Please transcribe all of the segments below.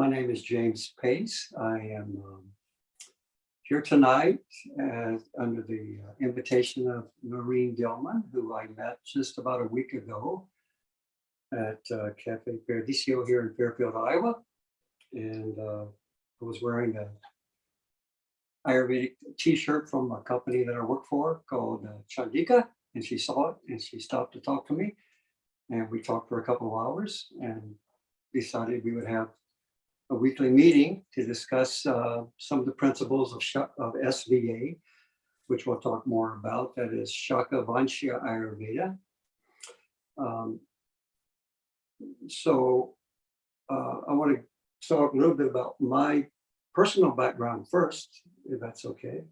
My name is James Pace. I am here tonight under the invitation of Noreen Dillman, who I met just about a week ago at Cafe Paradiso here in Fairfield, Iowa. And I was wearing a Ayurvedic t-shirt from a company that I work for called Chandika, and she saw it and she stopped to talk to me. And we talked for a couple of hours and decided we would have a weekly meeting to discuss some of the principles of SVA, which we'll talk more about. That is Shaka Vanshya Ayurveda. I want to talk a little bit about my personal background first, if that's okay.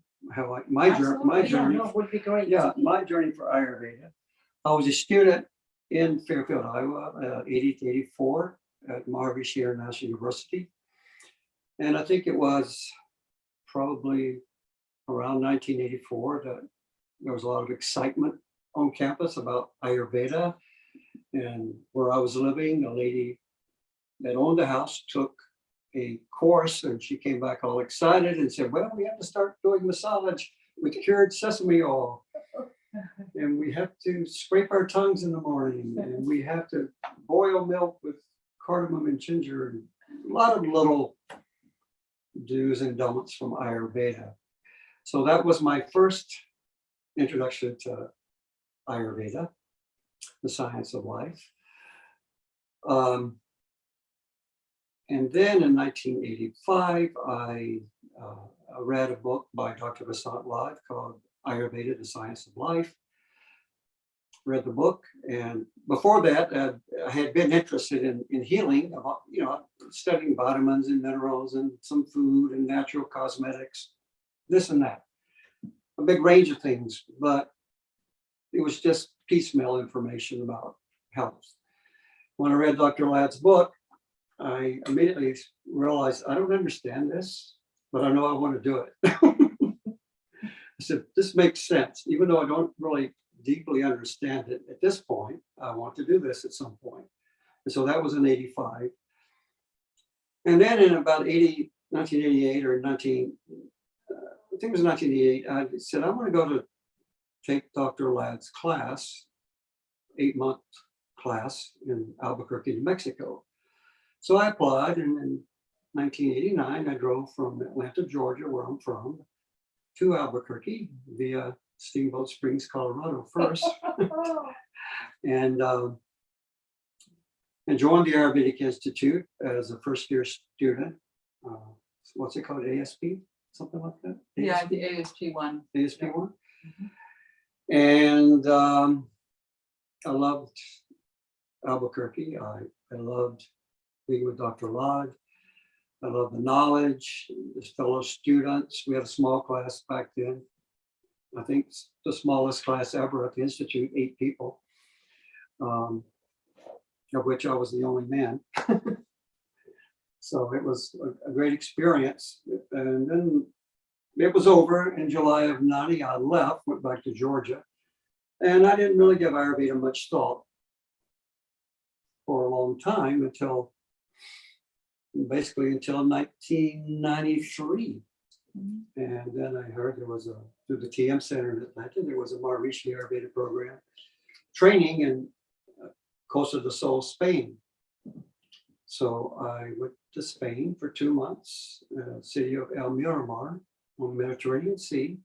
My journey. No, would be great. Yeah, my journey for Ayurveda. I was a student in Fairfield, Iowa, 80 to 84 at Maharishi International University. And I think it was probably around 1984 that there was a lot of excitement on campus about Ayurveda. And where I was living, a lady that owned the house took a course and she came back all excited and said, well, we have to start doing massage with cured sesame oil. And we have to scrape our tongues in the morning, and we have to boil milk with cardamom and ginger, and a lot of little do's and don'ts from Ayurveda. So that was my first introduction to Ayurveda, the science of life. And then in 1985, I read a book by Dr. Vasant Lad called Ayurveda, the Science of Life. Read the book, and before that, I had been interested in healing, studying vitamins and minerals and some food and natural cosmetics, this and that, a big range of things, but it was just piecemeal information about health. When I read Dr. Lad's book, I immediately realized I don't understand this, but I know I want to do it. I said, this makes sense, even though I don't really deeply understand it at this point. I want to do this at some point. And so that was in 85. And then in about 1988 or I think it was 1988, I said, I want to go to take Dr. Lad's class, 8-month class in Albuquerque, New Mexico. So I applied, and in 1989, I drove from Atlanta, Georgia, where I'm from, to Albuquerque via Steamboat Springs, Colorado first, and joined the Ayurvedic Institute as a first-year student. What's it called? ASP? Something like that? Yeah, the ASP one. ASP one. Mm-hmm. And I loved Albuquerque. I loved being with Dr. Lad. I love the knowledge, his fellow students. We had a small class back then. I think the smallest class ever at the Institute, 8 people, of which I was the only man. So it was a great experience. And then it was over in July of 90. I left, went back to Georgia. And I didn't really give Ayurveda much thought for a long time until 1993. And then I heard there was through the TM Center in Atlanta, there was a Maharishi Ayurveda program training in Costa del Sol, Spain. So I went to Spain for 2 months, city of El Miramar on the Mediterranean Sea,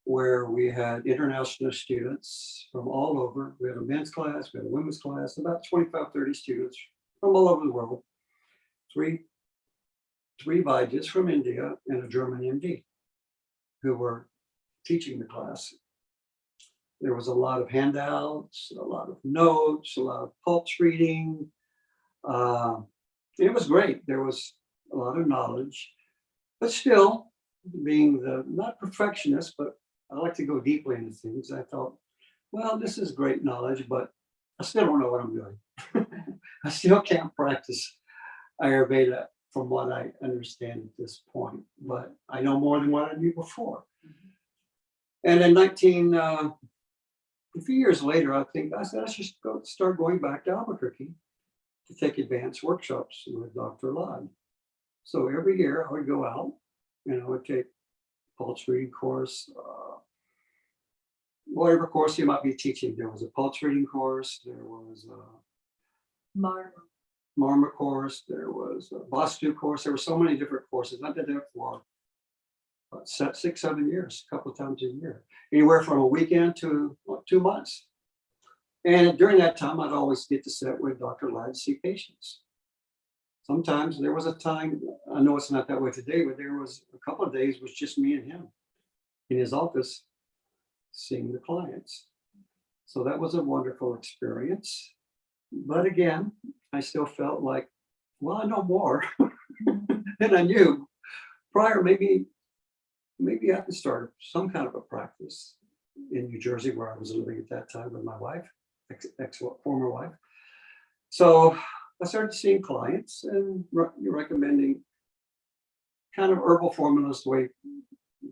where we had international students from all over. We had a men's class, we had a women's class, about 25, 30 students from all over the world. Three Vaidyas from India and a German MD who were teaching the class. There was a lot of handouts, a lot of notes, a lot of pulse reading. It was great. There was a lot of knowledge, but still, being the not perfectionist, but I like to go deeply into things. I thought, well, this is great knowledge, but I still don't know what I'm doing. I still can't practice Ayurveda from what I understand at this point, but I know more than what I knew before. And in a few years later, I said, I should start going back to Albuquerque to take advanced workshops with Dr. Lad. So every year I would go out and I would take pulse reading course, whatever course you might be teaching. There was a pulse reading course, there was a Marma course, there was a Vastu course. There were so many different courses. I did that for about 6, 7 years, a couple of times a year, anywhere from a weekend to 2 months. And during that time, I'd always get to sit with Dr. Ladd to see patients. Sometimes there was a time, I know it's not that way today, but there was a couple of days was just me and him in his office seeing the clients. So that was a wonderful experience. But again, I still felt like, well, I know more than I knew prior. Maybe I could start some kind of a practice in New Jersey, where I was living at that time with my wife, former wife. So I started seeing clients and recommending kind of herbal formulas the way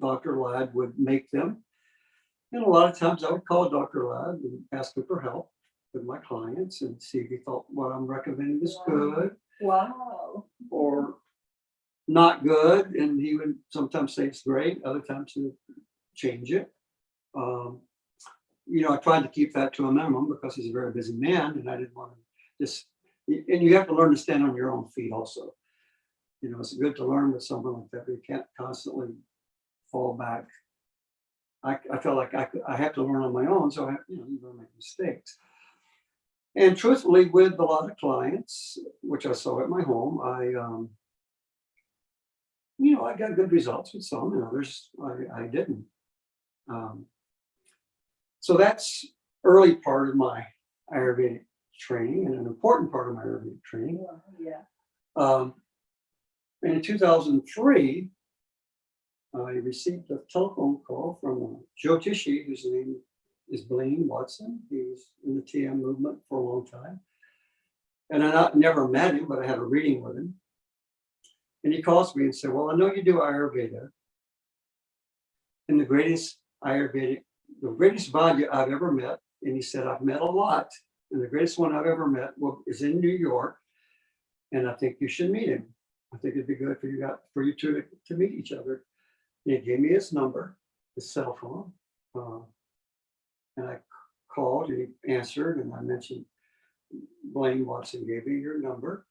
Dr. Ladd would make them. And a lot of times I would call Dr. Ladd and ask him for help with my clients and see if he thought what I'm recommending is good. Wow. Or not good. And he would sometimes say it's great, other times he would change it. I tried to keep that to a minimum because he's a very busy man and I didn't want to just, and you have to learn to stand on your own feet also. It's good to learn with someone like that, but you can't constantly fall back. I felt like I have to learn on my own, so you're going to make mistakes. And truthfully, with a lot of clients, which I saw at my home, I got good results with some, and others I didn't. So that's early part of my Ayurvedic training and an important part of my Ayurvedic training. Yeah. And in 2003, I received a telephone call from a Jyotishi whose name is Blaine Watson. He was in the TM movement for a long time. And I never met him, but I had a reading with him. And he calls me and said, well, I know you do Ayurveda. And the greatest Vaidya I've ever met. And he said, I've met a lot. And the greatest one I've ever met is in New York. And I think you should meet him. I think it'd be good for you two to meet each other. And he gave me his number, his cell phone. And I called and he answered. And I mentioned, Blaine Watson gave me your number.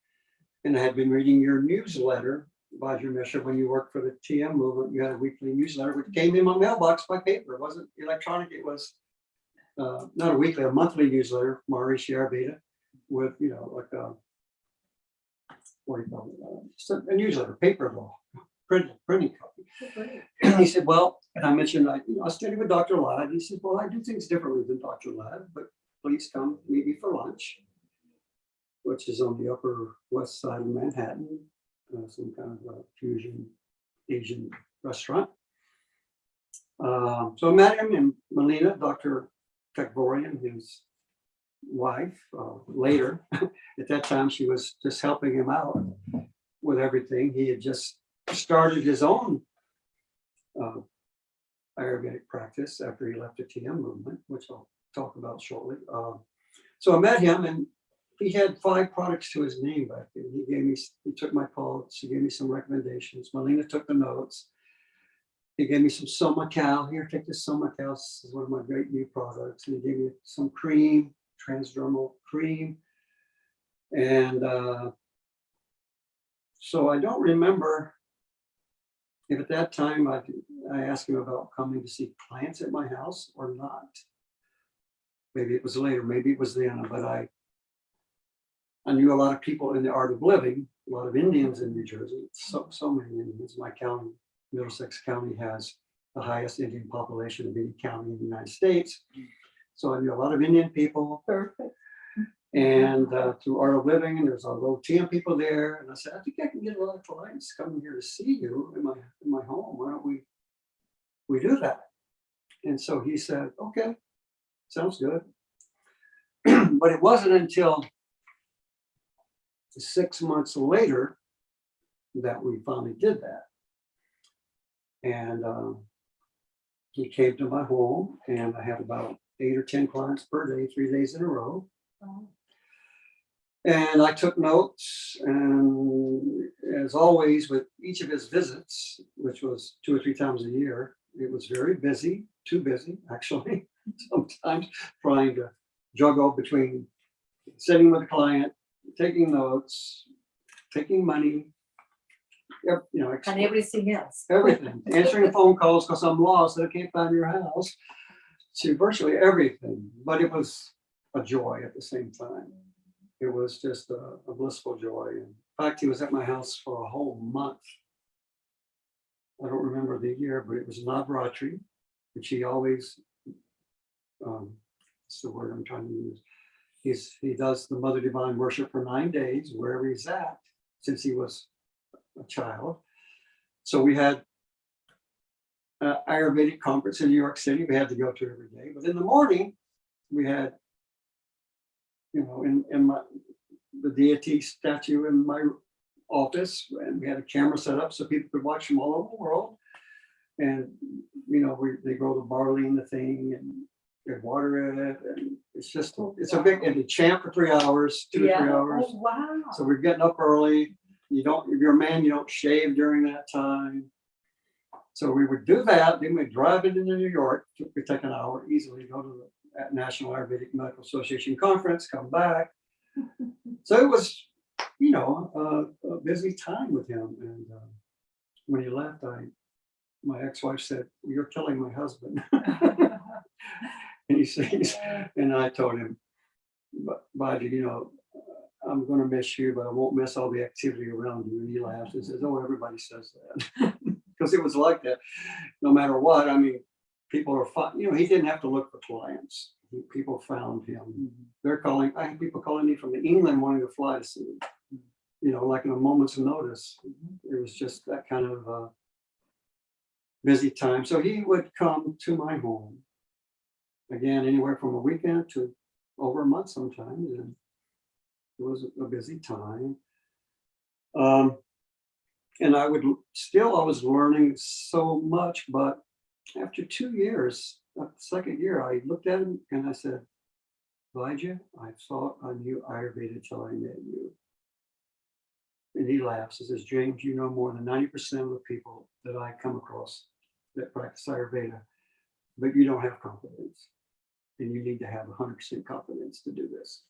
And I had been reading your newsletter, Vaidya Mishra, when you worked for the TM movement. You had a weekly newsletter, which came in my mailbox by paper. It wasn't electronic. It was not a weekly, a monthly newsletter, Maharishi Ayurveda, with, like what do you call it? Just a newsletter, paper law, printing copy. And he said, well, and I mentioned, I studied with Dr. Ladd. He said, well, I do things differently than Dr. Ladd, but please come meet me for lunch, which is on the Upper West Side of Manhattan, some kind of a fusion Asian restaurant. So I met him and Melina, Dr. Tekborian, his wife, later. At that time, she was just helping him out with everything. He had just started his own Ayurvedic practice after he left the TM movement, which I'll talk about shortly. So I met him and he had 5 products to his name back then. He took my calls, he gave me some recommendations. Melina took the notes. He gave me some Soma Cal. Here, take this Soma Cal. This is one of my great new products. And he gave me some cream, transdermal cream. And so I don't remember if at that time I asked him about coming to see clients at my house or not. Maybe it was later, maybe it was then, but I knew a lot of people in the art of living, a lot of Indians in New Jersey, so many Indians. My county, Middlesex County, has the highest Indian population of any county in the United States. So I knew a lot of Indian people. Perfect. And through art of living, and there's a lot of TM people there. And I said, I think I can get a lot of clients coming here to see you in my home. Why don't we do that? And so he said, okay, sounds good. But it wasn't until 6 months later that we finally did that. And he came to my home and I had about 8 or 10 clients per day, 3 days in a row. And I took notes, and as always, with each of his visits, which was 2 or 3 times a year, it was very busy, too busy, actually, sometimes trying to juggle between sitting with the client, taking notes, taking money, And everything else. everything, answering phone calls because I'm lost and I can't find your house, to virtually everything. But it was a joy at the same time. It was just a blissful joy. In fact, he was at my house for a whole month. I don't remember the year, but it was Navratri, which he always, what's the word I'm trying to use? He does the Mother Divine worship for 9 days, wherever he's at, since he was a child. So we had an Ayurvedic conference in New York City. We had to go to every day. But in the morning, we had, in the deity statue in my office, and we had a camera set up so people could watch from all over the world. And they grow the barley in the thing, and they water it, and it's a big, and they chant for 3 hours, 2 to 3 hours. Oh, wow. So we're getting up early. If you're a man, you don't shave during that time. So we would do that. Then we'd drive into New York. It would take an hour easily, go to the National Ayurvedic Medical Association conference, come back. So it was, a busy time with him. And when he left, my ex-wife said, "You're killing my husband." And he says, and I told him, "Vaidya, I'm going to miss you, but I won't miss all the activity around you." And he laughs and says, "Oh, everybody says that." Because it was like that. No matter what, people are fine. He didn't have to look for clients. People found him. I had people calling me from England wanting to fly to see him, like in a moment's notice. It was just that kind of busy time. So he would come to my home, again, anywhere from a weekend to over a month sometimes. And it was a busy time. And I was learning so much, but after 2 years, the second year, I looked at him and I said, "Vaidya, I thought I knew Ayurveda till I met you." And he laughs and says, "James, you know more than 90% of the people that I come across that practice Ayurveda, but you don't have confidence. And you need to have 100% confidence to do this."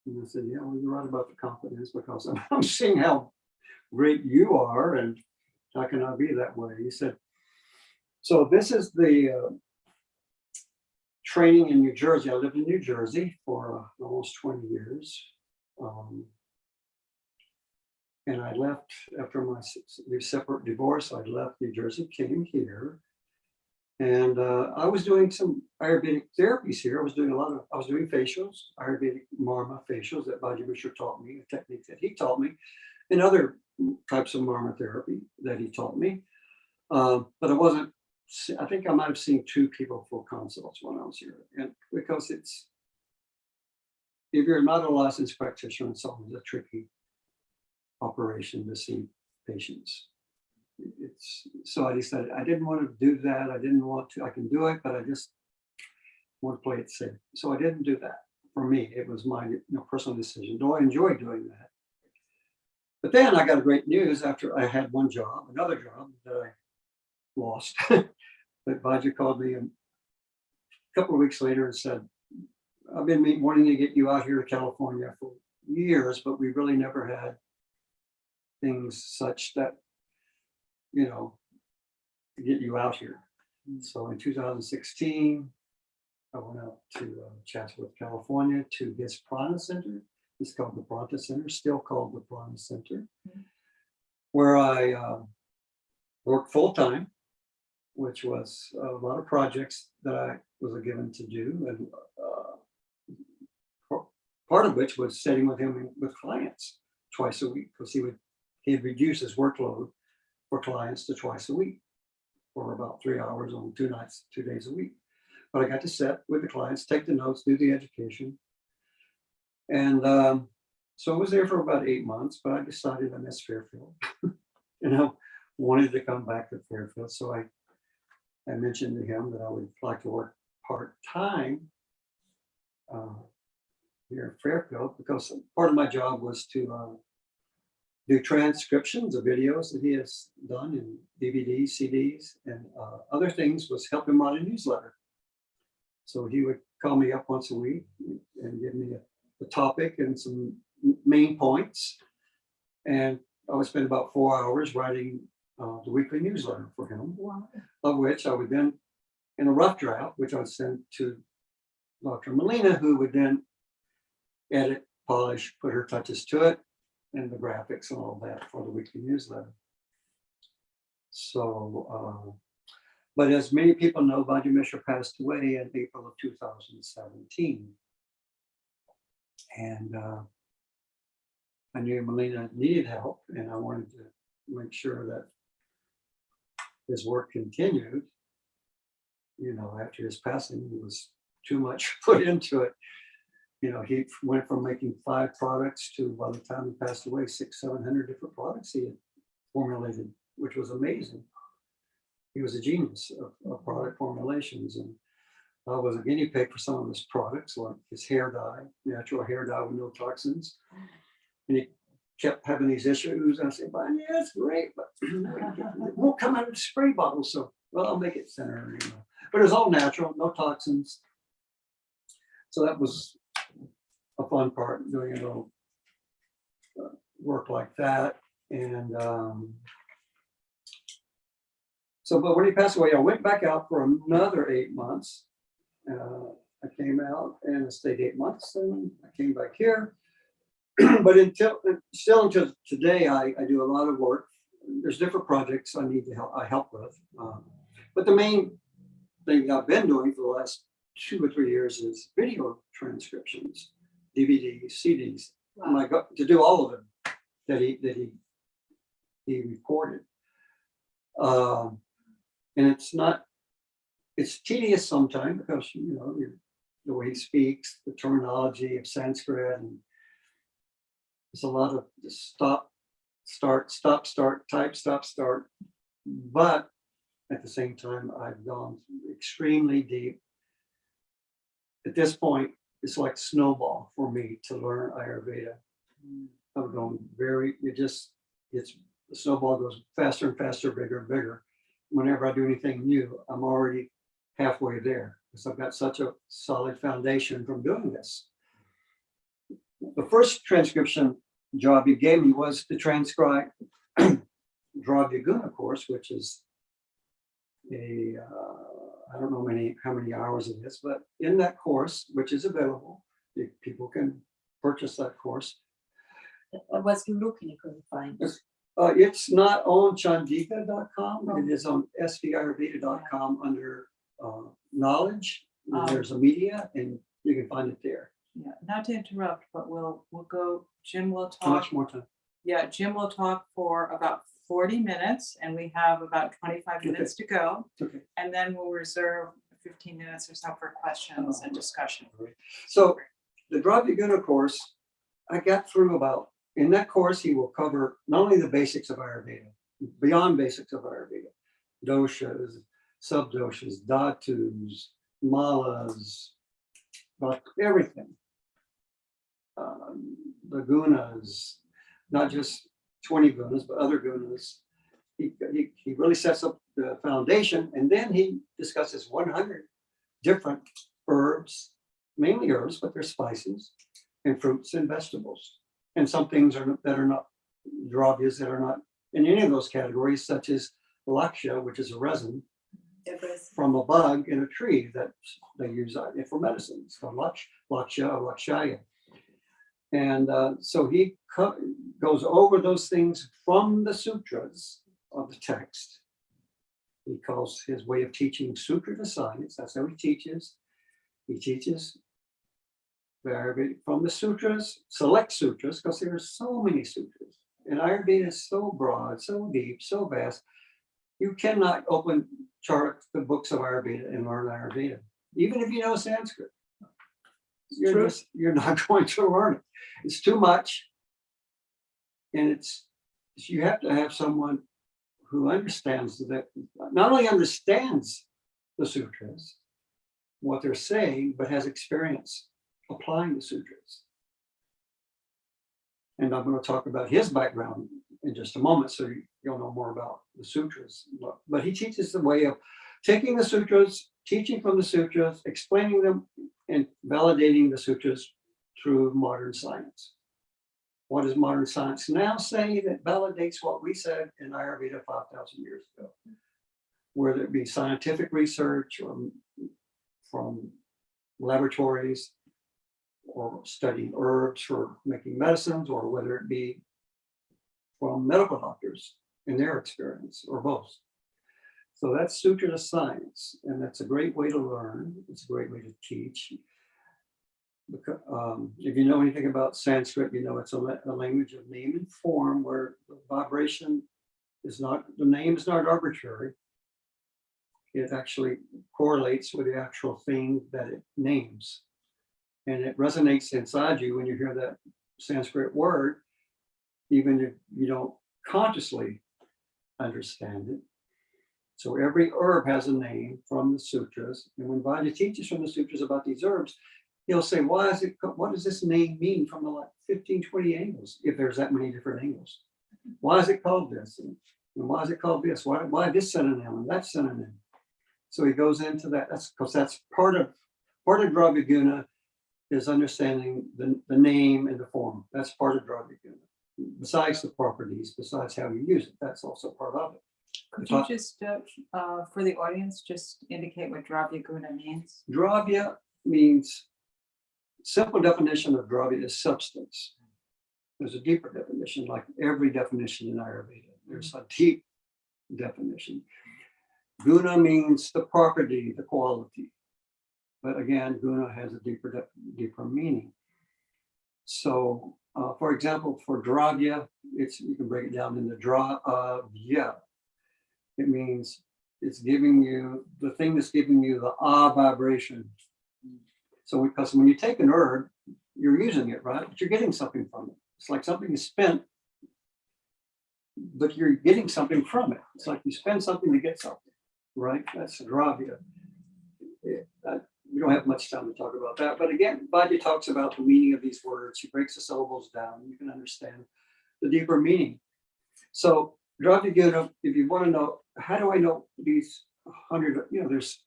And I said, "Yeah, well, you're right about the confidence, because I'm seeing how great you are, and how can I be that way?" He said, "So this is the training in New Jersey." I lived in New Jersey for almost 20 years. And I left after my separate divorce. I left New Jersey, came here, and I was doing some Ayurvedic therapies here. I was doing facials, Ayurvedic Marma facials that Vaidya Mishra taught me, a technique that he taught me, and other types of Marma therapy that he taught me. But I think I might have seen 2 people for consults when I was here. And because if you're not a licensed practitioner, it's always a tricky operation to see patients. So I decided I didn't want to do that. I can do it, but I just want to play it safe. So I didn't do that. For me, it was my personal decision. Do I enjoy doing that? But then I got great news after I had another job that I lost. But Vaidya called me a couple of weeks later and said, "I've been wanting to get you out here to California for years, but we really never had things such that, to get you out here." So in 2016, I went out to Chatsworth, California, to his Prana Center. It's called the Prana Center, still called the Prana Center, where I worked full time, which was a lot of projects that I was given to do, and part of which was sitting with him with clients twice a week, because he'd reduce his workload for clients to twice a week for about 3 hours on 2 nights, 2 days a week. But I got to sit with the clients, take the notes, do the education. And so I was there for about 8 months, but I decided I missed Fairfield. And I wanted to come back to Fairfield. So I mentioned to him that I would like to work part-time here in Fairfield, because part of my job was to do transcriptions of videos that he has done in DVDs, CDs, and other things was help him write a newsletter. So he would call me up once a week and give me a topic and some main points. And I would spend about 4 hours writing the weekly newsletter for him, Wow. of which I would then, in a rough draft, which I would send to Dr. Molina, who would then edit, polish, put her touches to it, and the graphics and all that for the weekly newsletter. So, but as many people know, Vaidya Mishra passed away in April of 2017. And I knew Molina needed help, and I wanted to make sure that his work continued. You know, after his passing, it was too much put into it. You know, he went from making 5 products to, by the time he passed away, 600-700 different products he had formulated, which was amazing. He was a genius of product formulations, and I was a guinea pig for some of his products, like his hair dye, natural hair dye with no toxins. And he kept having these issues, and I said, "Well, yeah, it's great, but it won't come out of the spray bottle." So, well, I'll make it thinner, you know. But it was all natural, no toxins. So that was a fun part, doing a little work like that. And so, but when he passed away, I went back out for another 8 months. I came out and I stayed 8 months, and I came back here. But until today, I do a lot of work. There's different projects I need to help with. But the main thing I've been doing for the last 2 or 3 years is video transcriptions, DVDs, CDs. Wow. And I got to do all of them that he recorded. And it's tedious sometimes because, you know, the way he speaks, the terminology of Sanskrit, and there's a lot of stop, start, type, stop, start. But at the same time, I've gone extremely deep. At this point, it's like snowball for me to learn Ayurveda. I've gone the snowball goes faster and faster, bigger and bigger. Whenever I do anything new, I'm already halfway there because I've got such a solid foundation from doing this. The first transcription job he gave me was to transcribe Dravya Guna course, which is I don't know how many hours it is, but in that course, which is available, people can purchase that course. I was looking, you couldn't find it. It's not on chandika.com. It is on svayurveda.com under knowledge. There's a media, and you can find it there. Yeah, not to interrupt, but we'll go, Jim will How much talk. more time? Yeah, Jim will talk for about 40 minutes, and we have about 25 minutes to go. Okay. And then we'll reserve 15 minutes or so for questions and discussion. So the Dravya Guna course, I got through in that course, he will cover not only the basics of Ayurveda, beyond basics of Ayurveda, doshas, subdoshas, dhatus, malas, everything. The gunas, not just 20 gunas, but other gunas. He really sets up the foundation, and then he discusses 100 different herbs, mainly herbs, but they're spices, and fruits and vegetables. And some things that are not dravyas, that are not in any of those categories, such as laksha, which is a resin from a bug in a tree that they use for medicine. It's called laksha or lakshaya. And so he goes over those things from the sutras of the text. He calls his way of teaching sutra to science. That's how he teaches. He teaches Ayurveda from the sutras, select sutras, because there are so many sutras. And Ayurveda is so broad, so deep, so vast. You cannot open the books of Ayurveda and learn Ayurveda, even if you know Sanskrit. You're not going to learn it. It's too much. And you have to have someone who understands that, not only understands the sutras, what they're saying, but has experience applying the sutras. And I'm going to talk about his background in just a moment, so you'll know more about the sutras. But he teaches the way of taking the sutras, teaching from the sutras, explaining them, and validating the sutras through modern science. What does modern science now say that validates what we said in Ayurveda 5,000 years ago? Whether it be scientific research or from laboratories or studying herbs for making medicines, or whether it be from medical doctors in their experience, or both. So that's Sutra science, and that's a great way to learn. It's a great way to teach. Because, if you know anything about Sanskrit, you know it's a language of name and form, where the vibration is not, the name is not arbitrary. It actually correlates with the actual thing that it names. And it resonates inside you when you hear that Sanskrit word, even if you don't consciously understand it. So every herb has a name from the sutras. And when Vaidya teaches from the sutras about these herbs, he'll say, what does this name mean from the like 15, 20 angles, if there's that many different angles? Why is it called this? And why is it called this? Why this synonym and that synonym? So he goes into that. That's because that's part of Dravya Guna, is understanding the name and the form. That's part of Dravya Guna. Besides the properties, besides how you use it, that's also part of it. Could you just, for the audience, just indicate what Dravya Guna means? Dravya means, simple definition of Dravya is substance. There's a deeper definition, like every definition in Ayurveda. There's a deep definition. Guna means the property, the quality. But again, guna has a deeper meaning. So, for example, for Dravya, you can break it down into Dravya. It means it's giving you the thing that's giving you the vibration. So, because when you take an herb, you're using it, right? But you're getting something from it. It's like something is spent, but you're getting something from it. It's like you spend something to get something, right? That's Dravya. We don't have much time to talk about that. But again, Vaidya talks about the meaning of these words. He breaks the syllables down. You can understand the deeper meaning. So Dravya Guna, if you want to know, how do I know these 100, there's,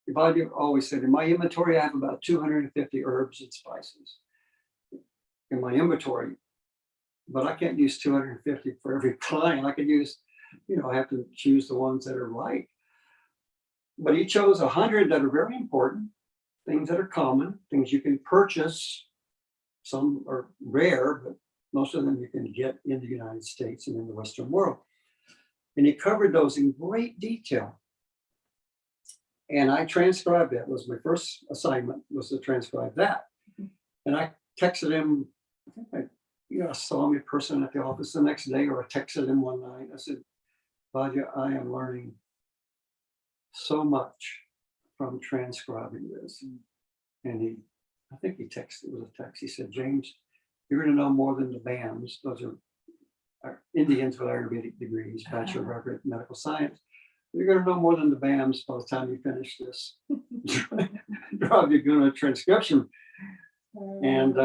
Vaidya always said, in my inventory, I have about 250 herbs and spices in my inventory, but I can't use 250 for every client. I could use, I have to choose the ones that are right. But he chose 100 that are very important, things that are common, things you can purchase. Some are rare, but most of them you can get in the United States and in the Western world. And he covered those in great detail. And I transcribed that. Was my first assignment, was to transcribe that. And I texted him, I saw him in person at the office the next day, or I texted him one night. I said, Vaidya, I am learning so much from transcribing this. And I think he texted, it was a text. He said, James, you're going to know more than the BAMs. Those are Indians with Ayurvedic degrees, Bachelor of Ayurvedic Medical Science. You're going to know more than the BAMs by the time you finish this Dravya Guna transcription. And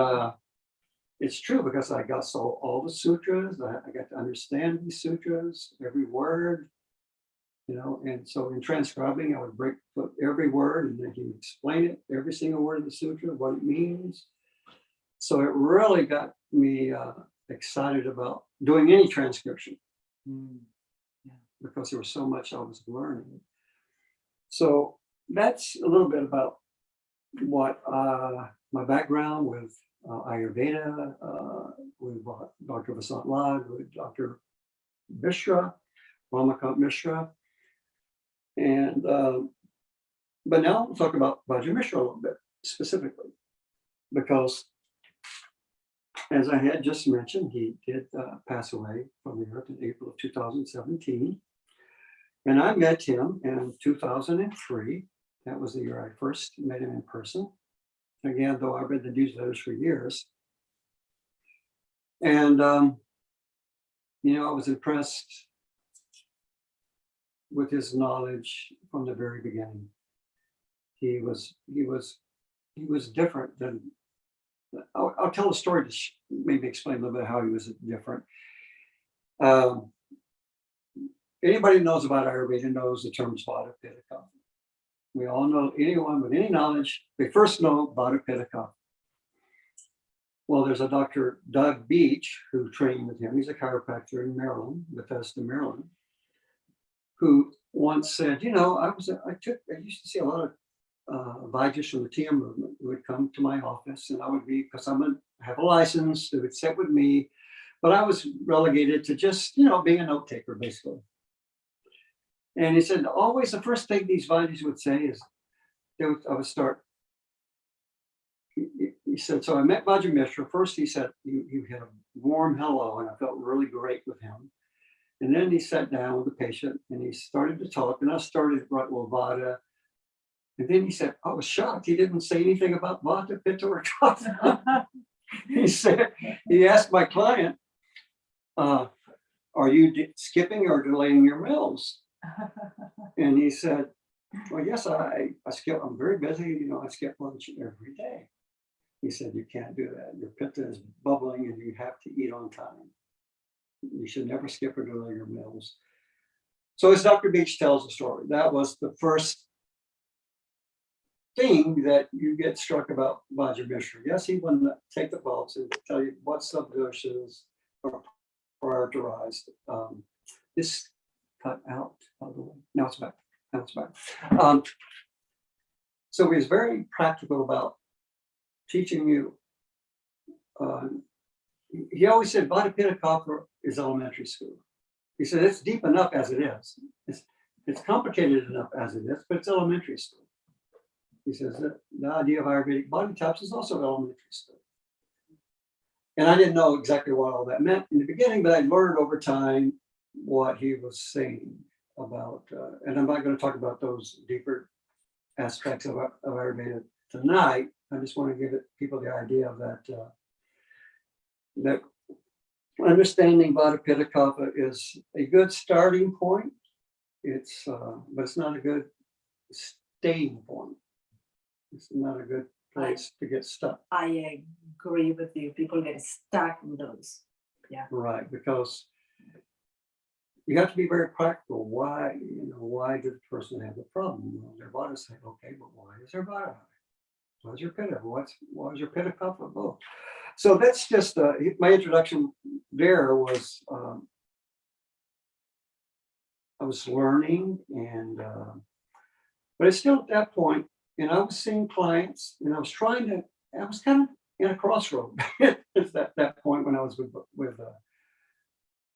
it's true, because I got all the sutras. I got to understand these sutras, every word. And so in transcribing, I would put every word, and then he would explain it, every single word of the sutra, what it means. So it really got me excited about doing any transcription, because there was so much I was learning. So that's a little bit about what my background with Ayurveda, with Dr. Vasant Lad, with Dr. Mishra, Vaidya Mishra. And but now we'll talk about Vaidya Mishra a little bit specifically, because as I had just mentioned, he did pass away from the earth in April of 2017. And I met him in 2003. That was the year I first met him in person. Again, though I read the newsletters for years. And, I was impressed with his knowledge from the very beginning. He was different than. I'll tell a story to maybe explain a little bit how he was different. Um, Anybody who knows about Ayurveda knows the terms Vata, Pitta, Kapha. We all know, anyone with any knowledge, they first know Vata, Pitta, Kapha. Well, there's a Dr. Doug Beach who trained with him. He's a chiropractor in Maryland, Bethesda, Maryland, who once said, I used to see a lot of Vaidya's from the TM movement who would come to my office, and I would be, because I have a license, they would sit with me, but I was relegated to just, being a note taker, basically. And he said, always the first thing these Vaidyas would say is, I would start. He said, so I met Vaidya Mishra. First, he said, he had a warm hello, and I felt really great with him. And then he sat down with the patient, and he started to talk, and I started right with Vata. And then he said, I was shocked. He didn't say anything about Vata, Pitta, or Kapha. He asked my client, are you skipping or delaying your meals? And he said, well, yes, I skip. I'm very busy. I skip lunch every day. He said, you can't do that. Your pitta is bubbling and you have to eat on time. You should never skip or delay your meals. So as Dr. Beach tells the story, that was the first thing that you get struck about Vaidya Mishra. Yes, he wouldn't take the pulse and tell you what subdosas are prioritized. This cut out, by the way. Now it's back. So he's very practical about teaching you. He always said Vata, Pitta, Kapha is elementary school. He said it's deep enough as it is. It's complicated enough as it is, but it's elementary school. He says that the idea of Ayurvedic body types is also elementary school. And I didn't know exactly what all that meant in the beginning, but I learned over time what he was saying about, and I'm not going to talk about those deeper aspects of Ayurveda tonight. I just want to give people the idea of that understanding Vata, Pitta, Kapha is a good starting point. But it's not a good staying point. It's not a good place to get stuck. I agree with you. People get stuck in those. Yeah. Right, because you have to be very practical. Why did the person have the problem? Well, their Vata say, okay, but why is their Vata high? Why's your Pitta? Why's your Pitta Kapha both? So that's just my introduction. There was I was learning, and but it's still at that point, and I was seeing clients, and I was kind of in a crossroad at that point when I was with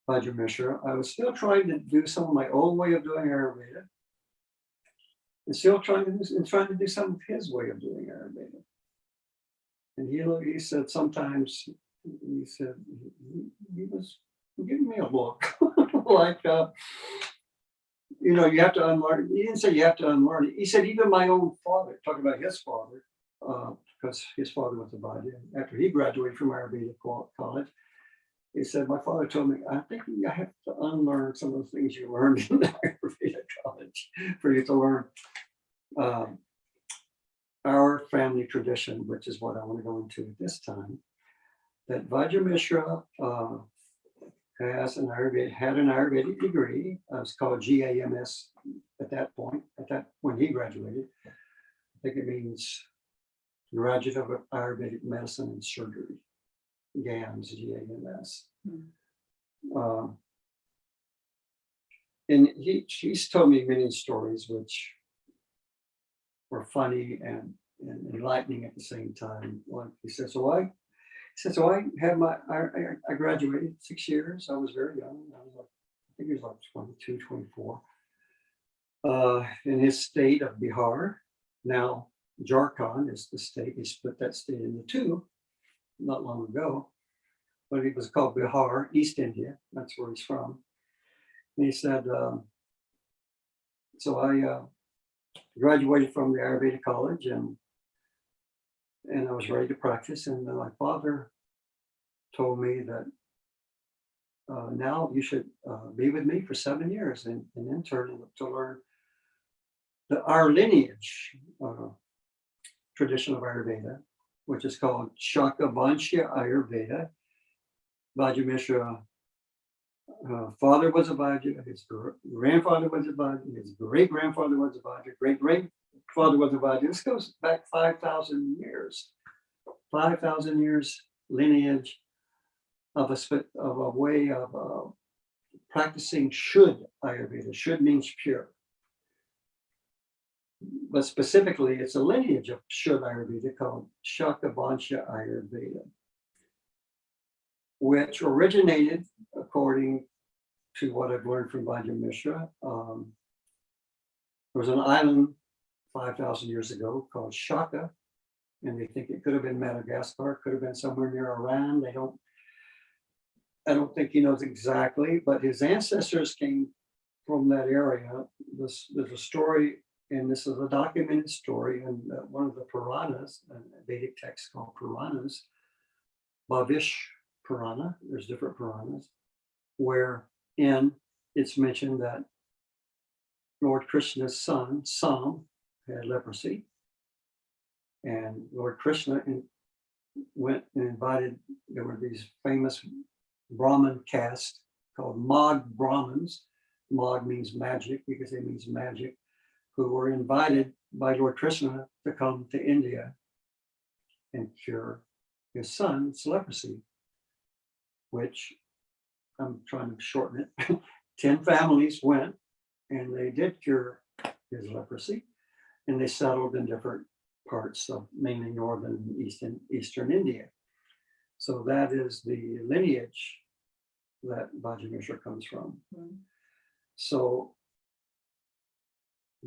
Vaidya Mishra. I was still trying to do some of my old way of doing Ayurveda, and still trying to do some of his way of doing Ayurveda. And he said sometimes, he said he was giving me a look like, you have to unlearn. He didn't say you have to unlearn it. He said even my own father, talking about his father, because his father was a Vaidya. After he graduated from Ayurveda college, he said, my father told me, I think I have to unlearn some of the things you learned in Ayurveda college for you to learn our family tradition, which is what I want to go into at this time, that Vaidya Mishra had an Ayurvedic degree. It's called GAMS at that point, when he graduated. I think it means Graduate of Ayurvedic Medicine and Surgery. GAMS, G-A-M-S. And he's told me many stories which were funny and enlightening at the same time. He said, so I graduated 6 years. I was very young. I think he was like 22, 24. In his state of Bihar. Now, Jharkhand is the state. He split that state into two not long ago. But it was called Bihar, East India. That's where he's from. And he said, so I graduated from the Ayurveda college and I was ready to practice. And my father told me that now you should be with me for 7 years and intern to learn our lineage tradition of Ayurveda, which is called Shakavansha Ayurveda. Vaidya Mishra father was a Vaidya, his grandfather was a Vaidya, his great grandfather was a Vaidya, great grandfather was a Vaidya. This goes back 5,000 years. 5,000 years lineage of a way of practicing should Ayurveda. Should means pure. But specifically, it's a lineage of should Ayurveda called Shakavansha Ayurveda, which originated, according to what I've learned from Vaidya Mishra. There was an island 5,000 years ago called Shaka, and they think it could have been Madagascar, could have been somewhere near Iran. I don't think he knows exactly, but his ancestors came from that area. There's a story, and this is a documented story in one of the Puranas, a Vedic text called Puranas, Bhavish Purana. There's different Puranas, wherein it's mentioned that Lord Krishna's son, Sam, had leprosy. And Lord Krishna went and invited, there were these famous Brahmin caste called Mag Brahmins. Mag means magic because it means magic, who were invited by Lord Krishna to come to India and cure his son's leprosy, which I'm trying to shorten it. 10 families went and they did cure his leprosy, and they settled in different parts of mainly northern and eastern India. So that is the lineage that Vaidya Mishra comes from. Mm. So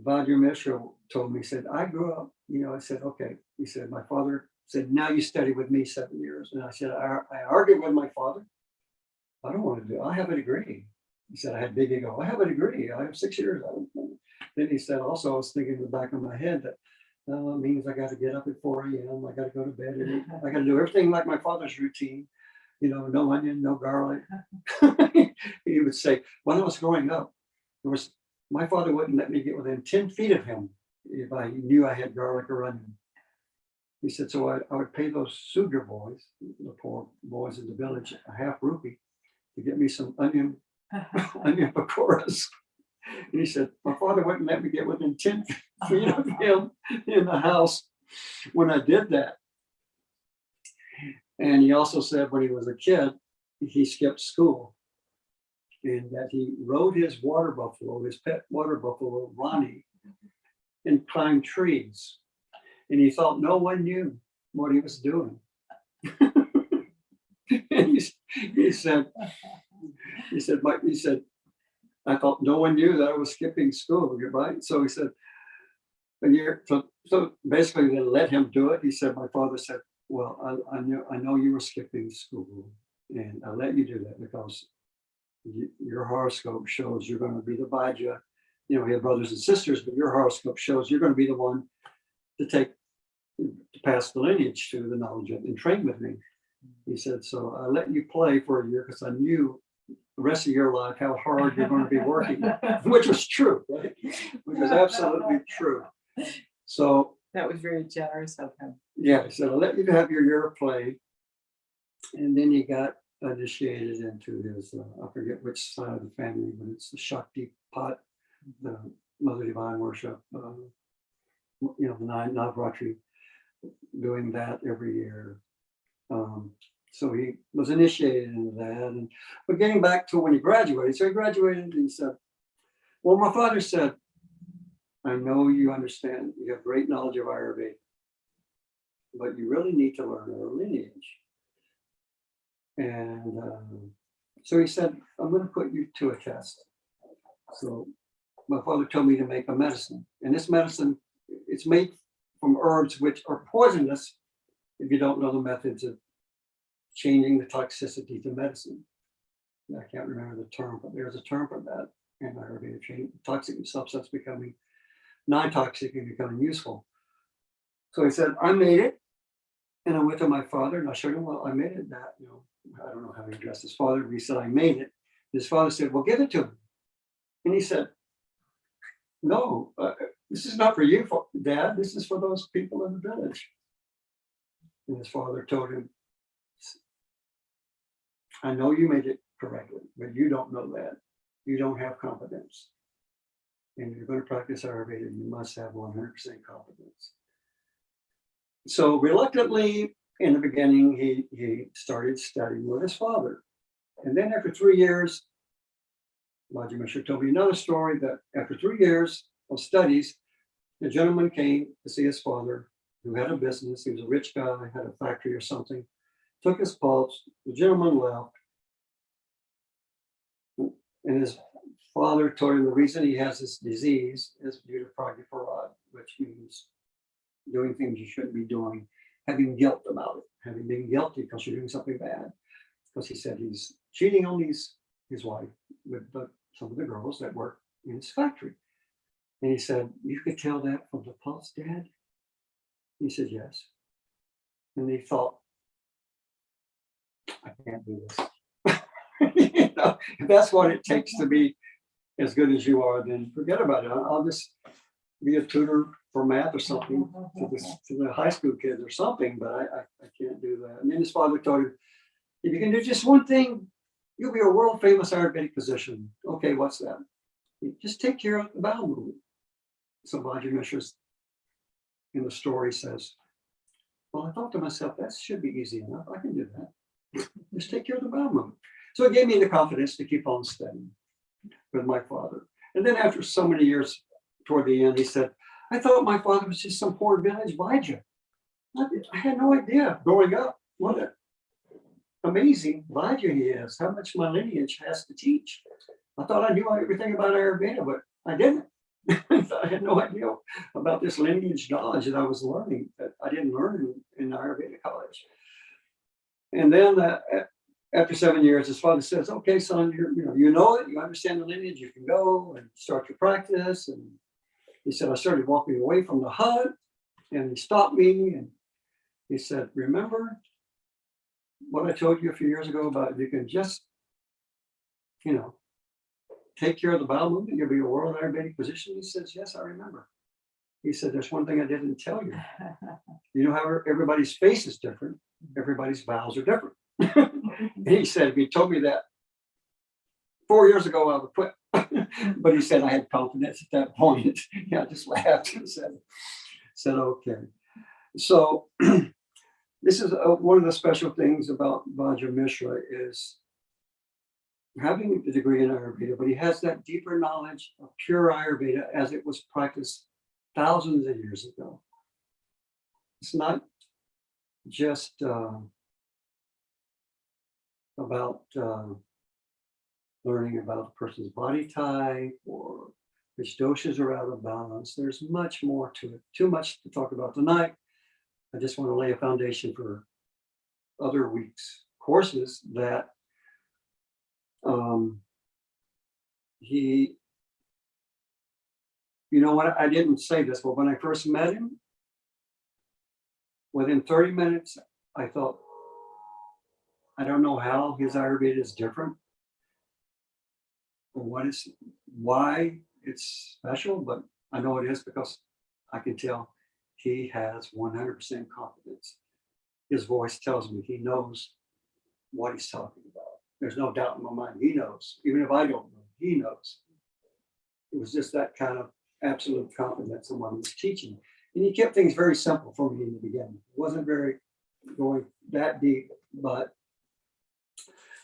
Vaidya Mishra told me, he said, I grew up, I said, okay. He said, my father said, now you study with me 7 years. And I said, I argued with my father. I don't want to do it. I have a degree. He said, I had big ego. I have a degree. I have 6 years. Then he said, also, I was thinking in the back of my head that it means I got to get up at 4 a.m. I got to go to bed. And I got to do everything like my father's routine. No onion, no garlic. He would say, when I was growing up, my father wouldn't let me get within 10 feet of him if I knew I had garlic or onion. He said, so I would pay those Sudra boys, the poor boys in the village, a half rupee to get me some onion pakoras. And he said, my father wouldn't let me get within 10 feet of him in the house when I did that. And he also said when he was a kid, he skipped school, and that he rode his water buffalo, his pet water buffalo, Ronnie, and climbed trees. And he thought no one knew what he was doing. And he said, I thought no one knew that I was skipping school, right? So he said, so basically they let him do it. He said, my father said, well, I know you were skipping school, and I let you do that because your horoscope shows you're going to be the Vaidya. We have brothers and sisters, but your horoscope shows you're going to be the one to pass the lineage to the knowledge of and train with me. He said, so I let you play for a year because I knew the rest of your life how hard you're going to be working, which was true, right? Which was absolutely true. So That was very generous of him. yeah, so I let you have your year of play, and then he got initiated into his, I forget which side of the family, but it's the Shakti Pat, the Mother Divine worship, the 9 Navratri, doing that every year. So he was initiated into that. But getting back to when he graduated, so he graduated and he said, well, my father said, I know you understand, you have great knowledge of Ayurveda, but you really need to learn our lineage. And so he said, I'm going to put you to a test. So my father told me to make a medicine. And this medicine, it's made from herbs which are poisonous if you don't know the methods of changing the toxicity to medicine. I can't remember the term, but there's a term for that in Ayurveda, change toxic substance becoming non-toxic and becoming useful. So he said, I made it. And I went to my father and I showed him, well, I made it that, I don't know how he addressed his father, but he said, I made it. His father said, well, give it to him. And he said, no, this is not for you, Dad. This is for those people in the village. And his father told him, I know you made it correctly, but you don't know that. You don't have competence. And if you're going to practice Ayurveda, you must have 100% competence. So reluctantly, in the beginning, he started studying with his father. And then after 3 years, Vaidya Mishra told me another story that after 3 years of studies, the gentleman came to see his father, who had a business. He was a rich guy, had a factory or something, took his pulse. The gentleman left. And his father told him the reason he has this disease is due to pragyaparad, which means doing things you shouldn't be doing, having guilt about it, having been guilty because you're doing something bad. Because he said he's cheating on his wife with some of the girls that work in his factory. And he said, "You could tell that from the pulse, Dad?" He said, "Yes." And he thought, "I can't do this." If that's what it takes to be as good as you are, then forget about it. I'll just be a tutor for math or something to the high school kids or something, but I can't do that. And then his father told him, "If you can do just one thing, you'll be a world famous Ayurvedic physician." Okay, what's that? Just take care of the bowel movement. So Vaidya Mishra in the story says, "Well, I thought to myself, that should be easy enough. I can do that. Just take care of the bowel movement." So it gave me the confidence to keep on studying with my father. And then after so many years, toward the end, he said, "I thought my father was just some poor village Vaidya. I had no idea growing up what an amazing Vaidya he is, how much my lineage has to teach. I thought I knew everything about Ayurveda, but I didn't. I had no idea about this lineage knowledge that I was learning that I didn't learn in Ayurveda college." And then after 7 years, his father says, "Okay, son, you know it, you understand the lineage, you can go and start your practice." And he said, I started walking away from the hut, and he stopped me and he said, "Remember what I told you a few years ago about you can just, take care of the bowel movement, you'll be a world Ayurvedic physician?" He says, "Yes, I remember." He said, "There's one thing I didn't tell you. You know how everybody's face is different, everybody's bowels are different." And he said, "If you told me that 4 years ago, I would quit." But he said I had confidence at that point. Yeah, I just laughed and said okay. So this is one of the special things about Vaidya Mishra is having the degree in Ayurveda, but he has that deeper knowledge of pure Ayurveda as it was practiced thousands of years ago. It's not just about learning about a person's body type or which doshas are out of balance. There's much more to it. Too much to talk about tonight. I just want to lay a foundation for other weeks' courses that he, what, I didn't say this, but when I first met him, within 30 minutes, I thought, I don't know how his Ayurveda is different or why it's special, but I know it is because I can tell he has 100% confidence. His voice tells me he knows what he's talking about. There's no doubt in my mind. He knows, even if I don't know, he knows. It was just that kind of absolute confidence in what he was teaching. And he kept things very simple for me in the beginning. It wasn't very going that deep, but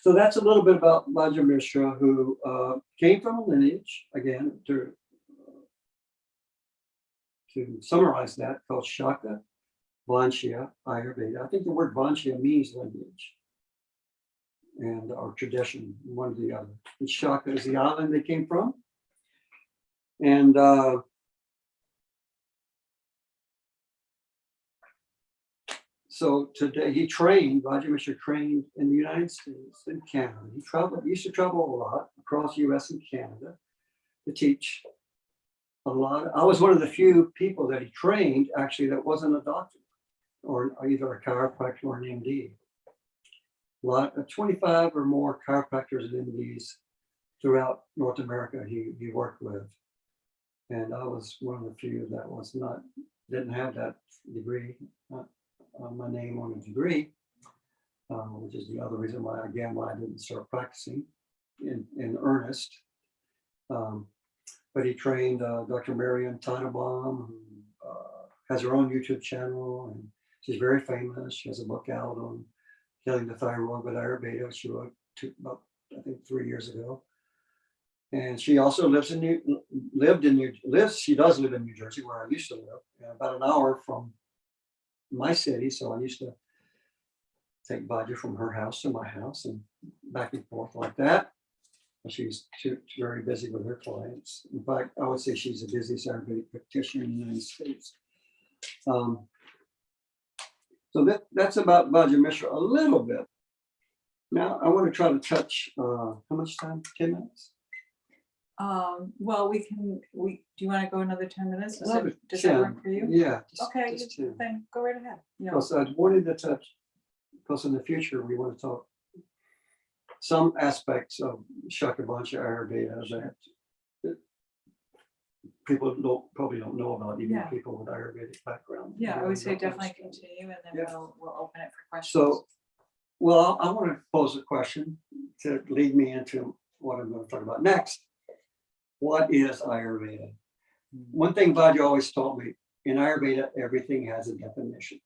so that's a little bit about Vaidya Mishra, who came from a lineage, again, to summarize that, called Shaka, Vanshya, Ayurveda. I think the word Vanshya means lineage and or tradition, one or the other. And Shaka is the island they came from. And so today Vaidya Mishra trained in the United States and Canada. He used to travel a lot across US and Canada to teach a lot. I was one of the few people that he trained actually that wasn't a doctor or either a chiropractor or an MD. A lot of 25 or more chiropractors and MDs throughout North America he worked with. And I was one of the few that didn't have that degree, my name on a degree. which is the other reason why, again, why I didn't start practicing in earnest. But he trained Dr. Marian Tannenbaum, who has her own YouTube channel, and she's very famous. She has a book out on healing the thyroid with Ayurveda. She wrote about, I think, 3 years ago. And she also lives in she does live in New Jersey, where I used to live, about an hour from my city. So I used to take Vaidya from her house to my house and back and forth like that. She's very busy with her clients. In fact, I would say she's the busiest Ayurvedic practitioner in the United States. So that's about Vaidya Mishra a little bit. Now I want to try to touch, how much time? 10 minutes? Well, do you want to go another 10 minutes? Does Another that 10. work for you? Yeah. Okay, just 10. then go right ahead. Yeah. Because I wanted to touch, because in the future we want to talk some aspects of Shakavancha Ayurveda that people probably don't know about, even Yeah. people with Ayurvedic background. Yeah, I would say Don't definitely understand. continue, and then Yeah. we'll open it for questions. So, well, I want to pose a question to lead me into what I'm going to talk about next. What is Ayurveda? One thing Vaidya always taught me, in Ayurveda, everything has a definition.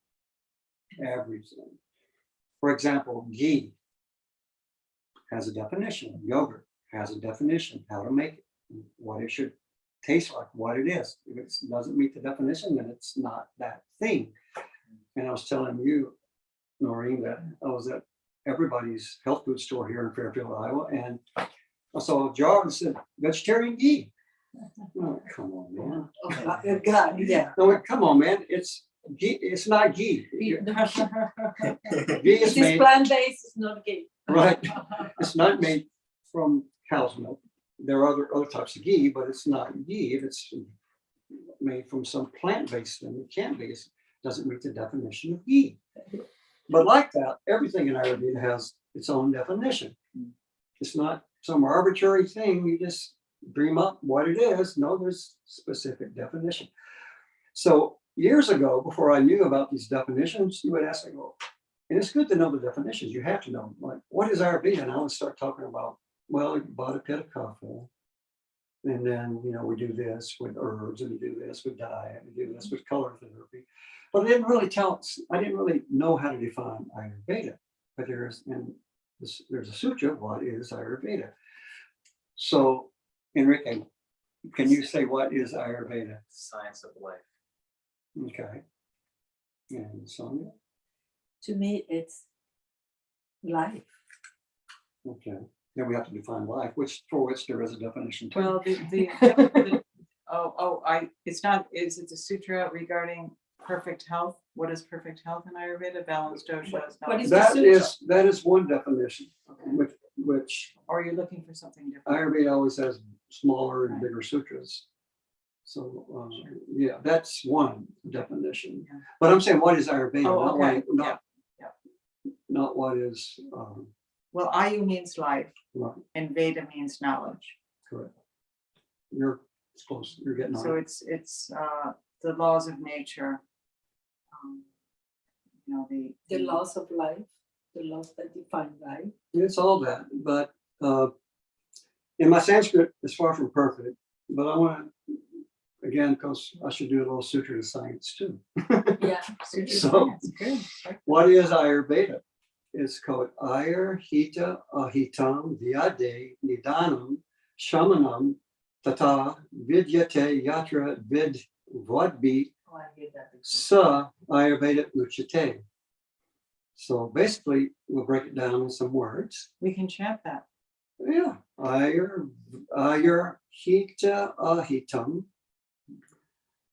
Everything. For example, ghee has a definition. Yogurt has a definition, how to make it, what it should taste like, what it is. If it doesn't meet the definition, then it's not that thing. And I was telling you, Noreen, that I was at everybody's health food store here in Fairfield, Iowa, and I saw a jar that said vegetarian ghee. Oh, come on, man. God, yeah. No, come on, man. It's ghee. It's not ghee. Ghee It is is made, plant-based, it's not gay. right. It's not made from cow's milk. There are other types of ghee, but it's not ghee. If it's made from some plant-based thing, it can't be. It doesn't meet the definition of ghee. But like that, everything in Ayurveda has its own definition. It's not some arbitrary thing. You just dream up what it is. No, there's specific definition. So years ago, before I knew about these definitions, you would ask me, well, and it's good to know the definitions. You have to know, like, what is Ayurveda? And I would start talking about, well, Vata Pitta Kapha. And then, we do this with herbs, and we do this with diet, we do this with color therapy. But I didn't really know how to define Ayurveda. But there's a sutra, what is Ayurveda? So, Enrique, can you say what is Ayurveda? Science of life. Okay. And Sonia? To me, it's life. Okay. Then we have to define life, for which there is a definition too. Well, is it the sutra regarding perfect health? What is perfect health in Ayurveda? Balanced dosha is What not. is That is one definition, Okay. which Or you're looking for something different? Ayurveda always has smaller and bigger sutras. So, yeah, that's one definition. Yeah. But I'm saying, what is Ayurveda? Oh, okay. Not what is, Well, Ayu means life, right, and Veda means knowledge. correct. You're close, you're getting So on. it's the laws of nature. The laws of life, the laws that define life. It's all that, but in my Sanskrit, it's far from perfect. But I want to, again, because I should do a little sutra to science too. Yeah. Sutra So- science, good. What is Ayurveda? It's called Ayur Hita Ahitam Vyade Nidanam Shamanam Tata Vidyate Yatra Vid Vadbi Oh, I hear that. Sa Ayurveda Uchate. So basically, we'll break it down in some words. We can chant that. Yeah. Ayur Hita Ahitam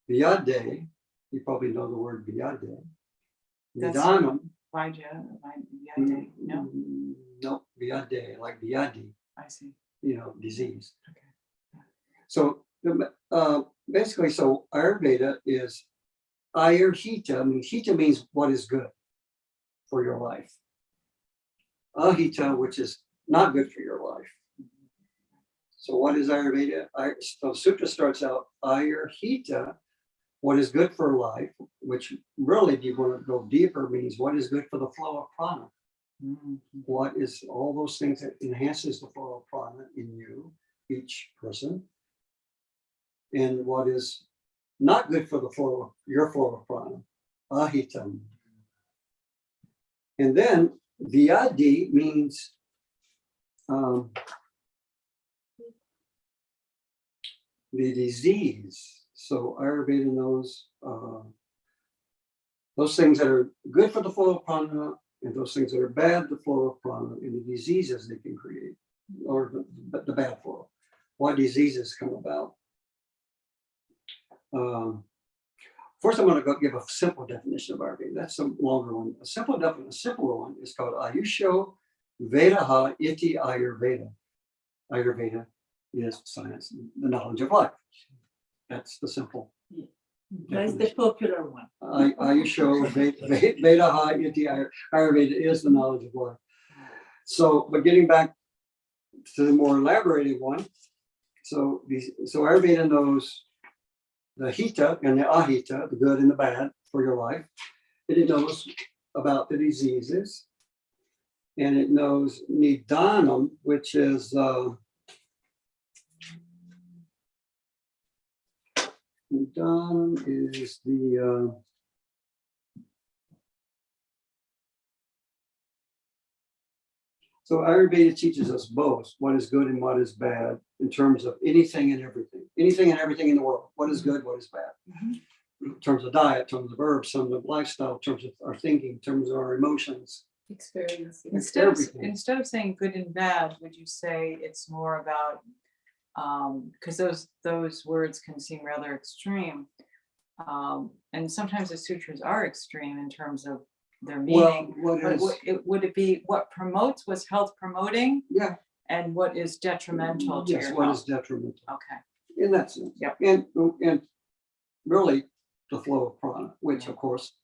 Vyade. You probably know the word Vyade. That's- Nidanam. Vaidya, no, No, Vyade, like Vyadi, I see. disease. Okay. So basically, so Ayurveda is Ayurhita. I mean, Hita means what is good for your life. Ahita, which is not good for your life. So what is Ayurveda? So Sutra starts out Ayurhita, what is good for life, which really, if you want to go deeper, means what is good for the flow of prana. What is all those things that enhances the flow of prana in you, each person, and what is not good for the flow of your flow of prana, ahitam. And then vyadi means the disease. So Ayurveda knows those things that are good for the flow of prana and those things that are bad, the flow of prana, and the diseases they can create, or the bad flow. Why diseases come about. First, I'm going to give a simple definition of Ayurveda. That's a longer one. A simpler one is called Ayusho Vedaha Iti Ayurveda. Ayurveda is science, the knowledge of life. That's the simple. That's the popular one. Ayusho Vedaha Iti Ayurveda is the knowledge of life. So, but getting back to the more elaborated one, so Ayurveda knows the hita and the ahita, the good and the bad for your life. And it knows about the diseases. And it knows nidanam, which is nidanam is the so Ayurveda teaches us both what is good and what is bad in terms of anything and everything in the world. What is good, what is bad. In terms of diet, in terms of herbs, in terms of lifestyle, in terms of our thinking, in terms of our emotions. Experience. Instead of saying good and bad, would you say it's more about because those words can seem rather extreme, and sometimes the sutras are extreme in terms of their meaning. Would it be what promotes, was health promoting? Yeah. And what is detrimental to your health? What is detrimental? Okay. In that sense. Yep. And really the flow of prana, which of course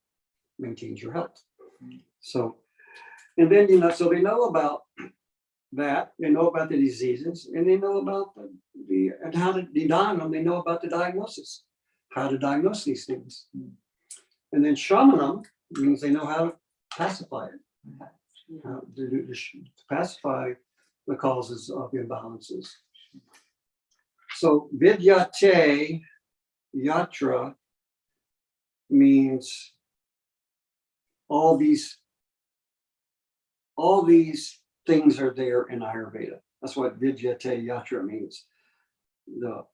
maintains your health. So, and then, so they know about that, they know about the diseases, and they know about and how to design them, they know about the diagnosis, how to diagnose these things. And then shamanam means they know how to pacify it, how to pacify the causes of imbalances. So vidyate yatra means all these things are there in Ayurveda. That's what vidyate yatra means. The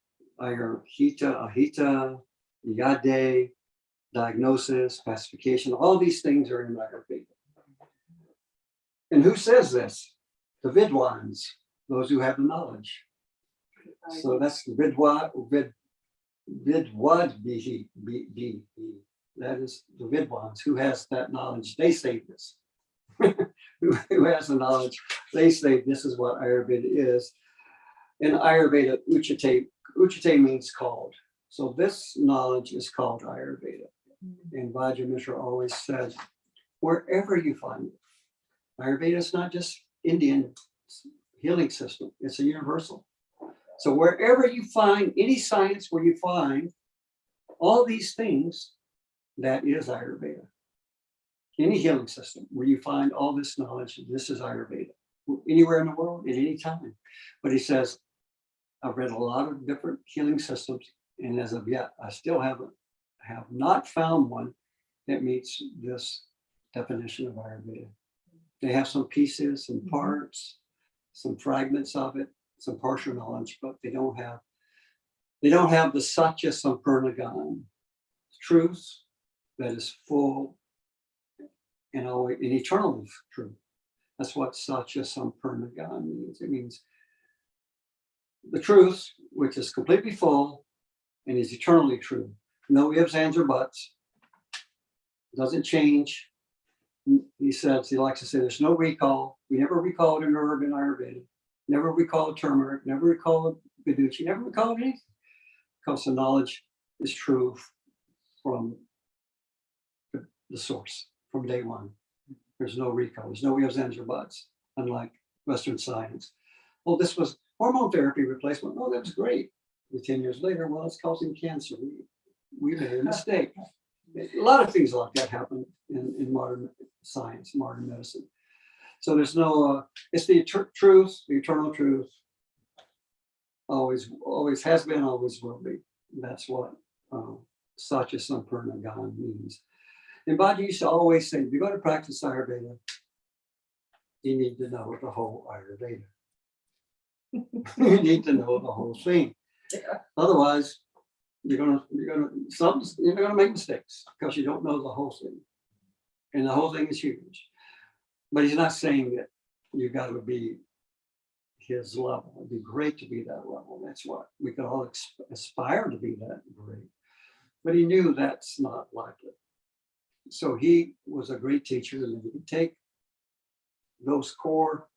hita, ahita, yade, diagnosis, pacification, all these things are in Ayurveda. And who says this? The Vidwans, those who have the knowledge. So that's Vidwadbihi. That is the Vidwans, who has that knowledge. They say this. Who has the knowledge? They say this is what Ayurveda is. In Ayurveda, uchite means called. So this knowledge is called Ayurveda. And Vaidya Mishra always says, wherever you find it, Ayurveda is not just Indian healing system, it's a universal. So wherever you find any science where you find all these things, that is Ayurveda. Any healing system where you find all this knowledge, this is Ayurveda. Anywhere in the world, at any time. But he says, I've read a lot of different healing systems, and as of yet, I still have not found one that meets this definition of Ayurveda. They have some pieces, some parts, some fragments of it, some partial knowledge, but they don't have the Satya Sampurnagan, truth that is full and always and eternal truth. That's what Satya Sampurnagan means. It means the truth, which is completely full and is eternally true. No ifs, ands, or buts. Doesn't change. He likes to say there's no recall. We never recalled an herb in Ayurveda. Never recalled turmeric. Never recalled Viduchi. Never recalled anything. Because the knowledge is true from the source, from day one. There's no recall. There's no ifs, ands, or buts, unlike Western science. Well, this was hormone therapy replacement. Oh, that was great. 10 years later, well, it's causing cancer. We made a mistake. A lot of things like that happen in modern science, modern medicine. So there's no, it's the truth, the eternal truth. Always has been, always will be. That's what Satya Sampurna Gyan means. And Vaidya used to always say, if you're going to practice Ayurveda, you need to know the whole Ayurveda. You need to know the whole thing. Yeah. Otherwise, you're gonna make mistakes because you don't know the whole thing. And the whole thing is huge. But he's not saying that you got to be his level. It'd be great to be that level. That's what we could all aspire to be that great. But he knew that's not likely. So he was a great teacher, and he could take those core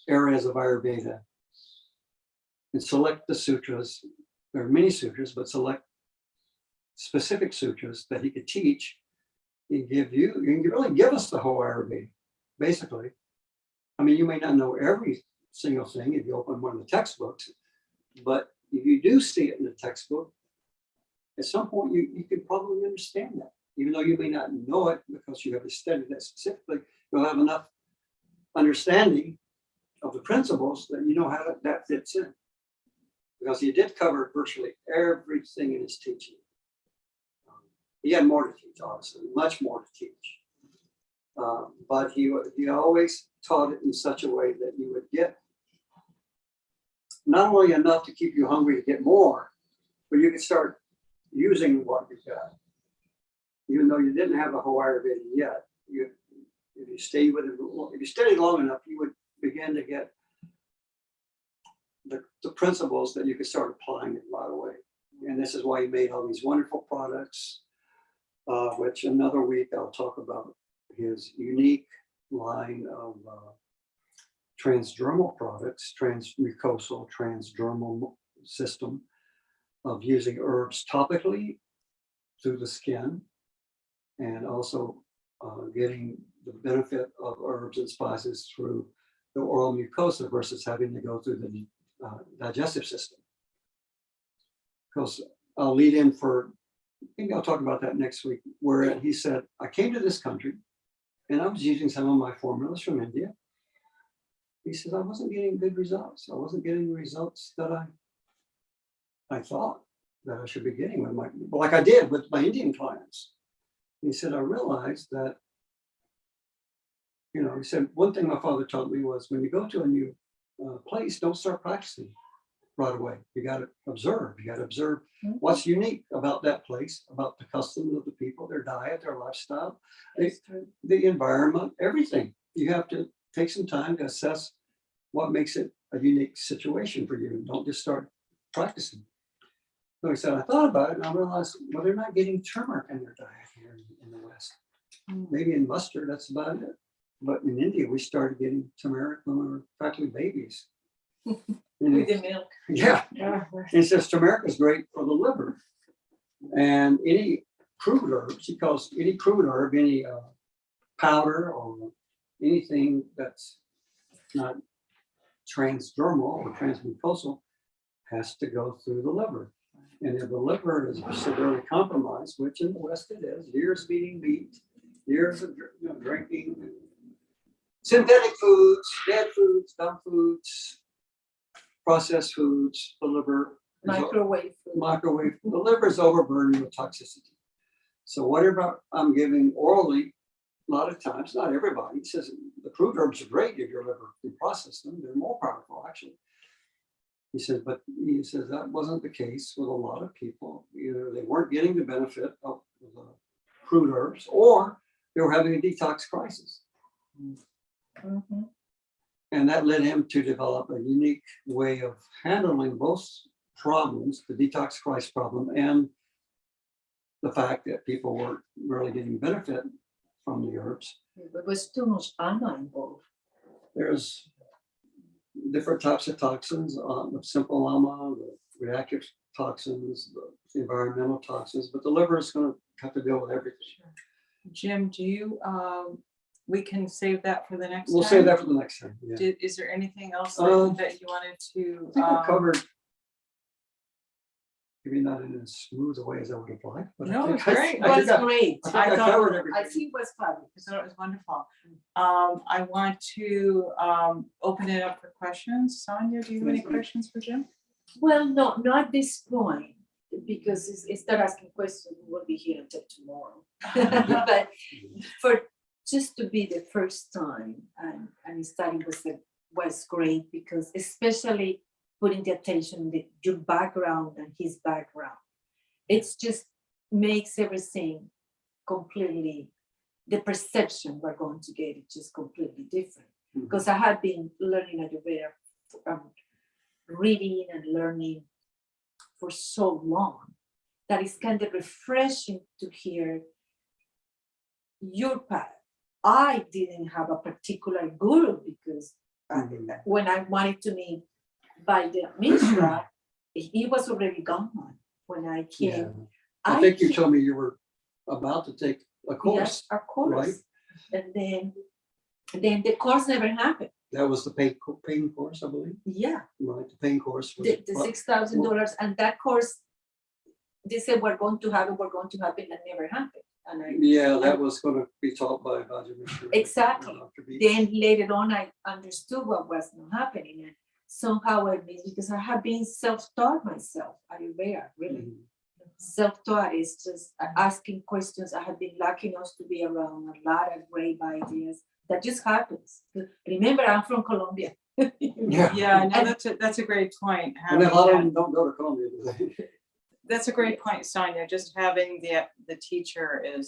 areas of Ayurveda and select the sutras. There are many sutras, but select specific sutras that he could teach and give you. You can really give us the whole Ayurveda, basically. I mean, you may not know every single thing if you open one of the textbooks, but if you do see it in the textbook, at some point you can probably understand that. Even though you may not know it because you haven't studied that specifically, you'll have enough understanding of the principles that you know how that fits in. Because he did cover virtually everything in his teaching. He had more to teach, obviously, much more to teach. But he always taught it in such a way that you would get not only enough to keep you hungry to get more, but you could start using what you got. Even though you didn't have the whole Ayurveda yet, if you stayed with it, if you studied long enough, you would begin to get the principles that you could start applying it right away. And this is why he made all these wonderful products, which another week I'll talk about his unique line of transdermal products, transmucosal, transdermal system of using herbs topically through the skin, and also getting the benefit of herbs and spices through the oral mucosa versus having to go through the digestive system. Because I'll lead in for, maybe I'll talk about that next week, where he said, I came to this country and I was using some of my formulas from India. He says, I wasn't getting good results. I wasn't getting the results that I thought that I should be getting with like I did with my Indian clients. He said, I realized that, he said, one thing my father taught me was when you go to a new place, don't start practicing right away. You got to observe. You got to observe what's unique about that place, about the customs of the people, their diet, their lifestyle, the environment, everything. You have to take some time to assess what makes it a unique situation for you. Don't just start practicing. So he said, I thought about it and I realized, well, they're not getting turmeric in their diet here in the West. Maybe in mustard, that's about it. But in India, we started getting turmeric when we were practically babies. With the milk. Yeah. Yeah. He says turmeric is great for the liver. And any crude herbs, he calls any crude herb, any powder or anything that's not transdermal or transmucosal has to go through the liver. And if the liver is severely compromised, which in the West it is, years of eating meat, years of drinking synthetic foods, dead foods, dumb foods, processed foods, the liver Microwave food. the liver is overburdened with toxicity. So whatever I'm giving orally, a lot of times, not everybody, he says the crude herbs are great if your liver can process them. They're more powerful, actually. He said that wasn't the case with a lot of people. Either they weren't getting the benefit of the crude herbs, or they were having a detox crisis. Mm-hmm. And that led him to develop a unique way of handling both problems, the detox crisis problem and the fact that people weren't really getting benefit from the herbs. There was too much Prana involved. There's different types of toxins, the simple lama, the reactive toxins, the environmental toxins, but the liver is going to have to deal with everything. Jim, do you, we can save that for the next We'll time? save that for the next time. Yeah. Is there anything else that you wanted I to? think I covered maybe not in as smooth a way as I would have liked, but No, I it's think great. It I was think I, great. I think I thought- covered I everything. think it was fabulous. So it was wonderful. I want to open it up for questions. Sonia, do you have any questions for Jim? Well, no, not at this point, because it's start asking questions, we will be here until tomorrow. But for just to be the first time and studying was great, because especially putting the attention on your background and his background, it's just makes everything completely, the perception we're going to get is just completely different. Mhm. Because I had been learning Ayurveda, reading and learning for so long that it's kind of refreshing to hear your path. I didn't have a particular guru because Mhm. when I wanted to meet Vaidya Mishra, he was already gone when I came. Yeah. I think you came- told me you were about to take a course. Yes, of course. right? And then the course never happened. That was the pain course, I believe. Yeah, Right, the pain course. Was, the $6,000, and that course, they said we're going to have it, and never happened. And yeah, that was going to be taught by Vaidya Mishra. Exactly. Dr. Beach. then later on, I understood what was not happening, and somehow I made, because I have been self-taught myself. Ayurveda, really. Mhm. Self-taught is just asking questions. I have been lucky enough to be around a lot of great ideas. That just happens. Remember, I'm from Colombia. Yeah. Yeah, no, And- that's a great point. And a having lot of that- them don't go to Columbia, do they? That's a great point, Sonia. Just having the teacher is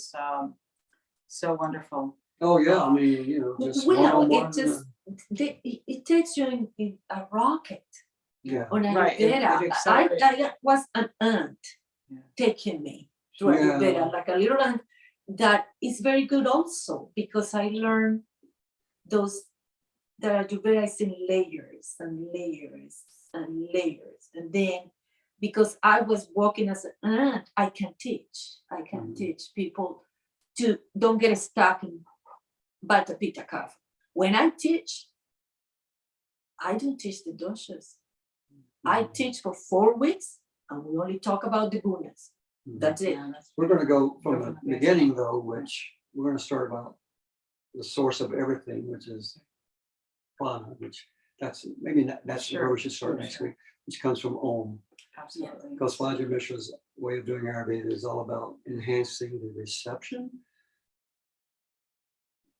so wonderful. Oh, yeah, I mean, you know, just Well, one-on-one, it just it takes you in a rocket yeah. on Right, it Ayurveda. accelerates. I was an ant Yeah. taking me through Yeah. Ayurveda, like a little ant that is very good also, because I learned those that Ayurveda is in layers and layers and layers. And then because I was walking as an ant, I can teach. I can Mhm. teach people to don't get stuck in Vata Pitta Kapha. When I teach, I don't teach the doshas. I Mhm. teach for 4 weeks and we only talk about the gunas. Mhm. That's it. We're going to go from Go the from the beginning, though, which we're going to start about the source of everything, which is Prana, which that's maybe not, that's Sure, where we should start sure, next sure. week, which comes from Om. Absolutely. Because Vaidya Mishra's way of doing Ayurveda is all about enhancing the reception,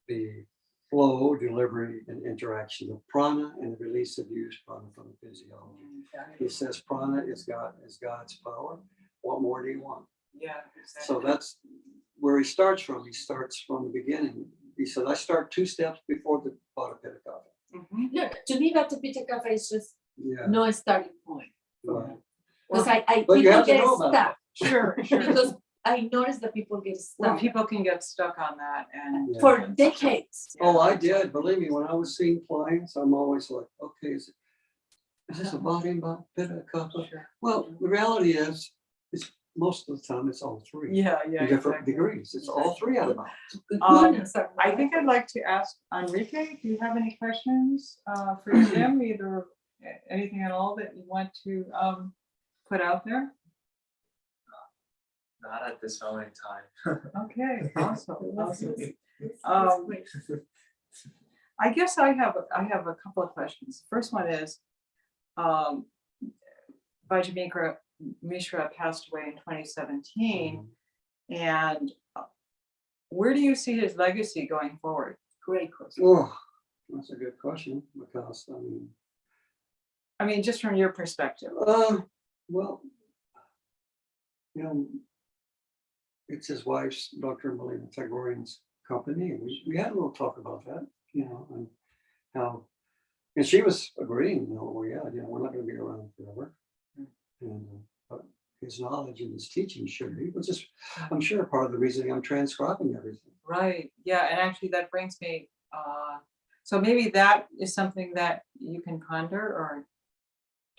the flow, delivery, and interaction of prana and the release of used prana from the physiology. He says prana is God's power. What more do you want? Yeah. So that's where he starts from. He starts from the beginning. He said, I start 2 steps before the Vata Pitta Kapha. Mhm. No, to me, Vata Pitta Kapha is just Yeah. no starting point. Right. Because I But you people have to get know about stuck. Sure, sure. Because I noticed that people get Well, stuck people can get stuck on that and. Yeah. for decades. Oh, I did. Believe me, when I was seeing clients, I'm always like, okay, is this a Vata Pitta Kapha? Sure. Well, the reality is, it's most of the time it's all 3. Yeah, yeah. In different exactly. degrees. It's all 3 out of balance. Goodness, I think I'd like to ask Enrique, do you have any questions for Jim, either anything at all that you want to put out there? Not at this moment in time. Okay, awesome, awesome. It's Um, great. I guess I have a couple of questions. First one is, Vaidya Mishra passed away in 2017, and where do you see his legacy going forward? Great question. Oh, that's a good question because I mean, just from your perspective. well, you know, it's his wife's, Dr. Melina Tagorian's company, and we had a little talk about that, you know, and how, and she was agreeing, you know, well, yeah, you know, we're not going to be around forever, and but his knowledge and his teaching should be, which is, I'm sure, part of the reason I'm transcribing everything. Right, yeah, and actually that brings me, so maybe that is something that you can ponder or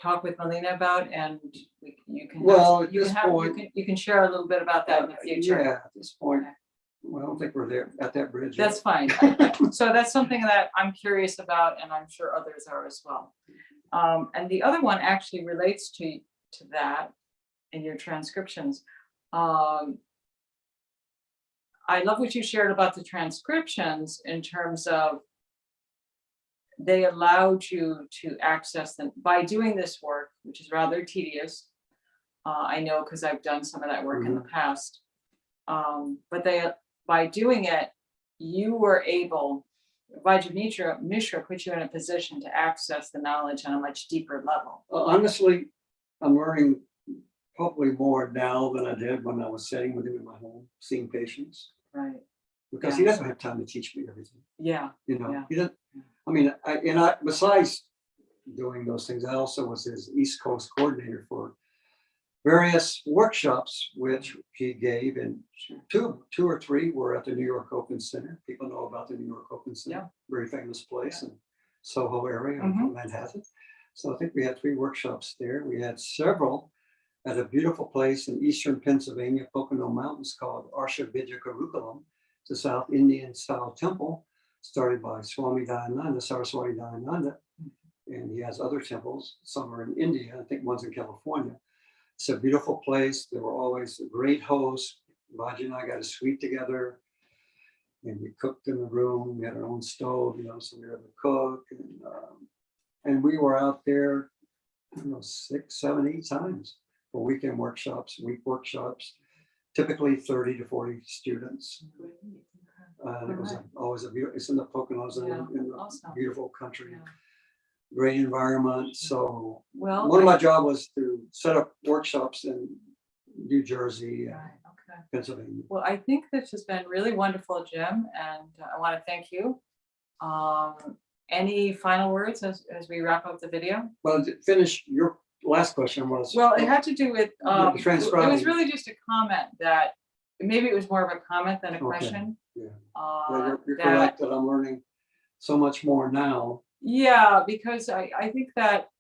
talk with Melina about, and you can. Well, at you this can have- point- you can share a little bit about that in the future. Yeah, at this point, Okay. well, I don't think we're there at that bridge. yet. That's fine. So that's something that I'm curious about, and I'm sure others are as well. And the other one actually relates to that, in your transcriptions. I love what you shared about the transcriptions in terms of they allowed you to access them by doing this work, which is rather tedious. I know because I've done some of that work in the past. But by doing it, you were able, Vaidya Mishra put you in a position to access the knowledge on a much deeper level. Honestly, I'm learning probably more now than I did when I was sitting with him in my home, seeing patients. Right. Because he doesn't have time to teach me everything. Yeah. You know, Yeah. he doesn't. I mean, besides doing those things, I also was his East Coast coordinator for various workshops, which he gave, and two or three were at the New York Open Center. People know about the New York Open Center, Yeah. very famous place in Soho area of Mhm. Manhattan. So I think we had 3 workshops there. We had several at a beautiful place in eastern Pennsylvania, Pocono Mountains, called Arsha Vidya Gurukulam. It's a South Indian style temple started by Swami Dayananda, Saraswati Dayananda. And he has other temples. Some are in India. I think one's in California. It's a beautiful place. There were always a great hosts. Vaidya and I got a suite together, and we cooked in the room. We had our own stove, you know, so we were able to cook. And we were out there, I don't know, 6, 7, 8 times for weekend workshops, week workshops, typically 30 to 40 students. It was always a beautiful, it's in the Poconos, in the Awesome. beautiful country. Yeah. Great environment. So Well, one of my job was to set up workshops in New Jersey, right, okay. Pennsylvania. Well, I think this has been really wonderful, Jim, and I want to thank you. Any final words as we wrap up the video? Well, to finish your last question was. Well, it had to do with, the it was transcribing. really just a comment that, maybe it was more of a comment than a Okay. question. Yeah. Yeah, you're That- correct that I'm learning so much more now. Yeah, because I think that,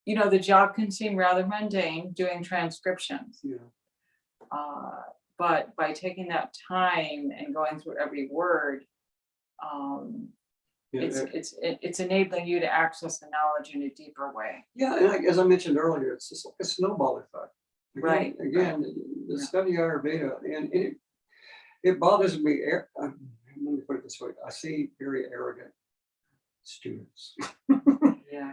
you know, the job can seem rather mundane doing transcriptions. Yeah. But by taking that time and going through every word, Yeah, it's enabling you to access the knowledge in a deeper way. yeah, and as I mentioned earlier, it's just like a snowball effect. Right. Again, the study of Ayurveda, and it bothers me. Let me put it this way: I see very arrogant students. Yeah.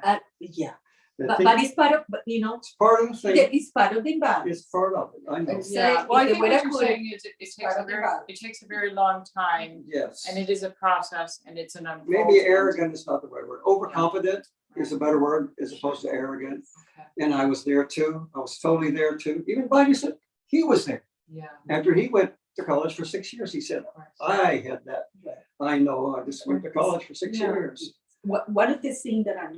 Yeah, that but think it's part of, but you know, it's part of the thing. it's part of the environment. It's part of it. I know. It's- Yeah, Say, well, I if think the what weather you're could- saying is part of the balance. it takes a very long time, Yes. and it is a process, and it's an Maybe unfoldment. arrogant is not the right word. Overconfident is a better word as opposed to arrogant. Okay. And I was there too. I was totally there too. Even Vaidya said he was there. Yeah. After he went to college for 6 years, he said, I had that. I know, I just went to college for 6 Yeah. years. One of the things that I'm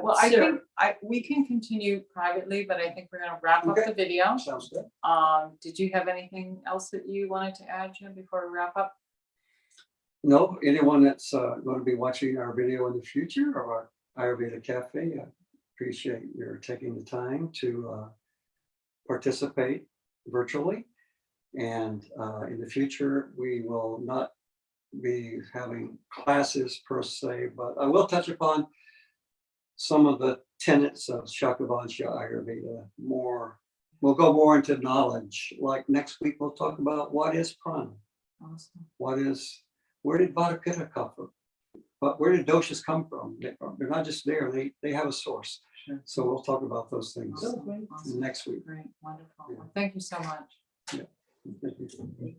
Well, I think we can continue privately, but I think we're gonna wrap up Okay. the video. Sounds good. Did you have anything else that you wanted to add, Jim, before we wrap up? No, anyone that's going to be watching our video in the future or our Ayurveda Cafe, I appreciate your taking the time to participate virtually. And in the future, we will not be having classes per se, but I will touch upon some of the tenets of Shakavansha Ayurveda more. We'll go more into knowledge. Like next week, we'll talk about what is prana. Awesome. Where did Vata Pitta come from? But where did doshas come from? They're not just there, they have a source. Sure. So we'll talk about those things Awesome. next week. Great, wonderful. Yeah. Well, thank you so much. Thank you.